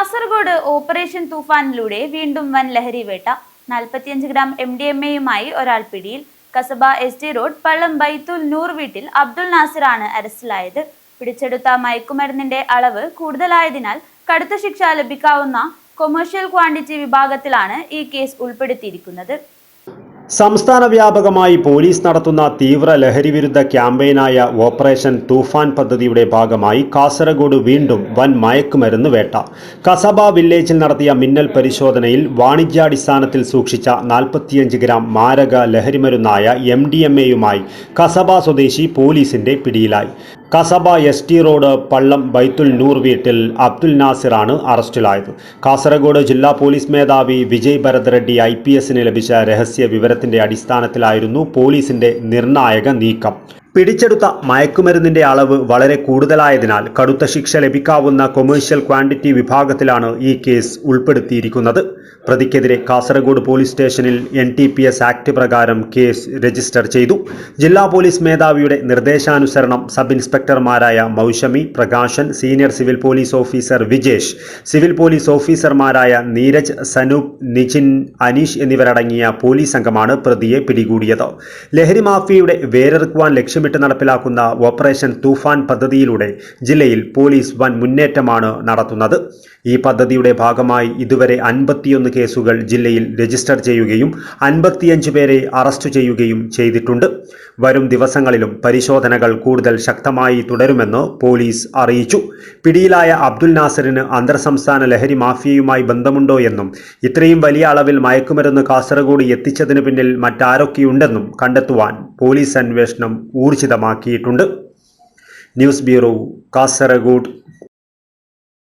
Kasaragod operation തൂഫാനിലൂടെ വീണ്ടും വൻ ലഹരി വേട്ട. 45 ഗ്രാം MDMA-യുമായി ഒരാൾ പിടിയിൽ. കസബ ST റോഡ് പള്ളം ബൈത്തുൽ നൂർ വീട്ടിൽ അബ്ദുൽ നാസിറാണ് അറസ്റ്റിലായത്. പിടിച്ചെടുത്ത മയക്കുമരുന്നിന്റെ അളവ് കൂടുതലായതിനാൽ കടുത്ത ശിക്ഷ ലഭിക്കാവുന്ന കൊമേഴ്ഷ്യൽ ക്വാണ്ടിറ്റി വിഭാഗത്തിലാണ് ഈ കേസ് ഉൾപ്പെടുത്തിയിരിക്കുന്നത്. സംസ്ഥാന വ്യാപകമായി പോലീസ് നടത്തുന്ന തീവ്ര ലഹരിവിരുദ്ധ ക്യാമ്പയിനായ ഓപ്പറേഷൻ തൂഫാൻ പദ്ധതിയുടെ ഭാഗമായി കാസർഗോഡ് വീണ്ടും വൻ മയക്കുമരുന്ന് വേട്ട. കസബ വില്ലേജിൽ നടത്തിയ മിന്നൽ പരിശോധനയിൽ വാണിജ്യാടിസ്ഥാനത്തിൽ സൂക്ഷിച്ച 45 ഗ്രാം മാരക ലഹരിമരുന്നായ MDMA-യുമായി കസബ സ്വദേശി പോലീസിന്റെ പിടിയിലായി. കസബ ST റോഡ് പള്ളം ബൈത്തുൽ നൂർ വീട്ടിൽ അബ്ദുൽ നാസിറാണ് അറസ്റ്റിലായത്. കാസർഗോഡ് ജില്ലാ പോലീസ് മേധാവി വിജയ് ഭരത് റെഡ്ഡി IPSന് ലഭിച്ച രഹസ്യ വിവരത്തിന്റെ അടിസ്ഥാനത്തിലായിരുന്നു പോലീസിന്റെ നിർണായക നീക്കം. പിടിച്ചെടുത്ത മയക്കുമരുന്നിന്റെ അളവ് വളരെ കൂടുതലായതിനാൽ കടുത്ത ശിക്ഷ ലഭിക്കാവുന്ന കൊമേഴ്ഷ്യൽ ക്വാണ്ടിറ്റി വിഭാഗത്തിലാണ് ഈ കേസ് ഉൾപ്പെടുത്തിയിരിക്കുന്നത്. പ്രതിക്കെതിരെ കാസർഗോഡ് പോലീസ് സ്റ്റേഷനിൽ NTPS ആക്ട് പ്രകാരം കേസ് രജിസ്റ്റർ ചെയ്തു. ജില്ലാ പോലീസ് മേധാവിയുടെ നിർദ്ദേശാനുസരണം സബ് ഇൻസ്പെക്ടർമാരായ Moushami, Prakashan, senior civil police officer Vijesh, civil police ഓഫീസർമാരായ നീരജ്, സനൂപ്, നിജിൻ, അനീഷ് എന്നിവരടങ്ങിയ പോലീസ് സംഘമാണ് പ്രതിയെ പിടികൂടിയത്. ലഹരി മാഫിയയുടെ വേരെറുക്കുവാൻ ലക്ഷ്യമിട്ട് നടപ്പിലാക്കുന്ന ഓപ്പറേഷൻ തൂഫാൻ പദ്ധതിയിലൂടെ ജില്ലയിൽ പോലീസ് വൻ മുന്നേറ്റമാണ് നടത്തുന്നത്. ഈ പദ്ധതിയുടെ ഭാഗമായി ഇതുവരെ 51 കേസുകൾ ജില്ലയിൽ രജിസ്റ്റർ ചെയ്യുകയും 55 പേരെ അറസ്റ്റ് ചെയ്യുകയും ചെയ്തിട്ടുണ്ട്. വരും ദിവസങ്ങളിലും പരിശോധനകൾ കൂടുതൽ ശക്തമായി തുടരുമെന്ന് പോലീസ് അറിയിച്ചു. പിടിയിലായ അബ്ദുൽ നാസറിന് അന്തർ സംസ്ഥാന ലഹരി മാഫിയയുമായി ബന്ധമുണ്ടോ എന്നും ഇത്രയും വലിയ അളവിൽ മയക്കുമരുന്ന് കാസർഗോഡ് എത്തിച്ചതിന് പിന്നിൽ മറ്റാരൊക്കെയുണ്ടെന്നും കണ്ടെത്തുവാൻ പോലീസ് അന്വേഷണം ഊർജിതമാക്കിയിട്ടുണ്ട്. News bureau, Kasaragod.